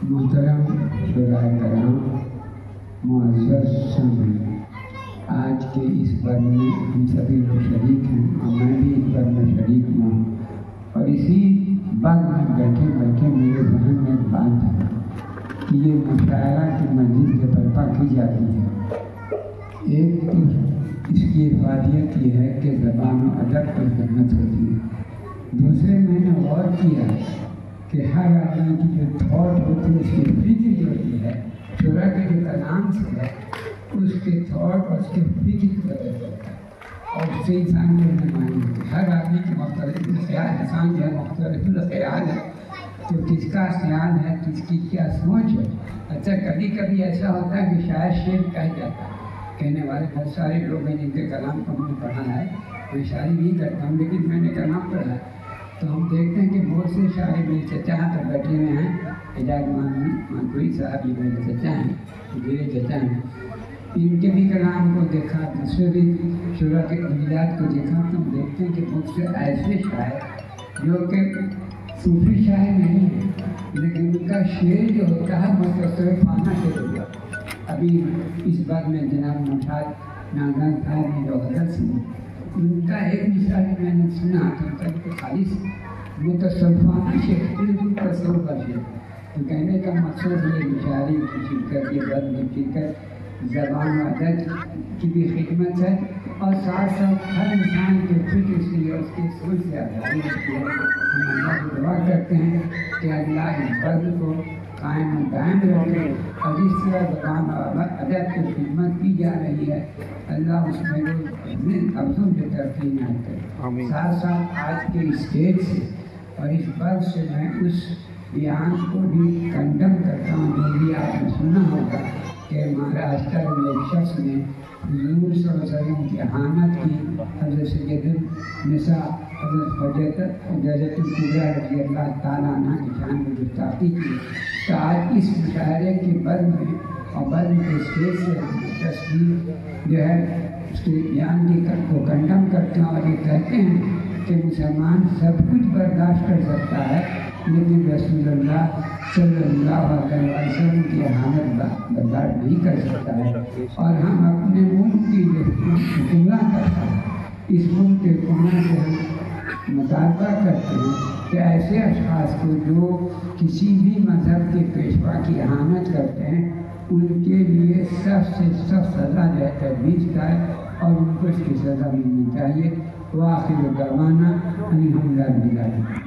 محترم شعراء کرام، معزز سامعین، آج کے اس بر میں ہم سبھی لوگ شریک ہیں اور میں بھی اس بر میں شریک ہوں، اور اسی بر میں بیٹھے بیٹھے میرے ذہن میں ایک بات ہے کہ یہ مشاعرہ کی مجلس جو برپا کی جاتی ہے، ایک تو اس کی افادیت یہ ہے کہ زبان و ادب کی خدمت ہوتی ہے، دوسرے میں نے غور کیا کہ ہر آدمی کی جو تھاٹ ہوتی ہے، اس کی فکر جو ہوتی ہے، شعراء کے جو کلام سے ہے، اس کے تھاٹ اور اس کے فکر کی وجہ سے اور اس سے انسان کی رہنمائی ہوتی ہے۔ ہر آدمی کی مختلف خیال، انسان جو ہے مختلف خیال ہے، تو کس کا خیال ہے، کس کی کیا سوچ ہے۔ اچھا، کبھی کبھی ایسا ہوتا ہے کہ شاید شعر کہہ جاتا ہے، کہنے والے بہت سارے لوگ ہیں جن کے کلام کو ہم نے پڑھا ہے، میں شاعری نہیں کرتا ہوں لیکن میں نے کلام پڑھا ہے، تو ہم دیکھتے ہیں کہ بہت سے شاعر میرے چچا یہاں پر بیٹھے ہوئے ہیں، اعجاز مانکوئی صاحب یہ میرے چچا ہیں، میرے چچا ہیں، ان کے بھی کلام کو دیکھا، دوسرے بھی شعراء کے ابیات کو دیکھا، تو ہم دیکھتے ہیں کہ بہت سے ایسے شاعر جو کہ صوفی شاعر نہیں ہیں، لیکن ان کا شعر جو ہوتا ہے متصوفانہ شعر ہوتا ہے۔ ابھی اس بار میں جناب مشاد ناظر صاحب نے جو غزل سنی، ان کا ایک مثال میں نے سنا کہ خالص متصوفانہ شعر، بالکل تصوف کا شعر، تو کہنے کا مقصد یہ مشاعری کی شرکت، یہ بد میں شرکت زبان و ادب کی بھی خدمت ہے، اور ساتھ ساتھ ہر انسان کے فکر سے اور اس کی سوچ سے آزادی ہوتی ہے۔ ہم اللہ سے دعا کرتے ہیں کہ اللہ اس بد کو قائم و دائم رکھے، اور جس طرح زبان و ادب کی خدمت کی جا رہی ہے، اللہ اس میں افزوں کی ترقی نہ کرے۔ ساتھ ساتھ آج کے اسٹیج سے اور اس بد سے میں اس بیان کو بھی کنڈم کرتا ہوں جو بھی آپ نے سنا ہوگا کہ مہاراشٹر میں ایک شخص نے حضور صلی اللہ علیہ وسلم کی اہانت کی، حضرت سید النساء حضرت حجت الکبریٰ رضی اللہ تعالیٰ عنہ کی شان میں گستاخی کی۔ تو آج اس مشاعرے کے بد میں اور بد کے اسٹیج سے ہم تصویر جو ہے اس کے بیان کو کنڈم کرتے ہیں اور یہ کہتے ہیں کہ مسلمان سب کچھ برداشت کر سکتا ہے لیکن رسول اللہ صلی اللہ علیہ وسلم کی اہانت برداشت نہیں کر سکتا ہے، اور ہم اپنے ملک کی جو حکمراں کرتا ہے، اس ملک کے حکمراں سے ہم مطالبہ کرتے ہیں کہ ایسے اشخاص کو جو کسی بھی مذہب کے پیشوا کی اہانت کرتے ہیں، ان کے لیے سخت سے سخت سزا جو ہے تجویز کرے اور ان کو اس کی سزا ملنی چاہیے۔ وآخر دعوانا ان الحمد للہ۔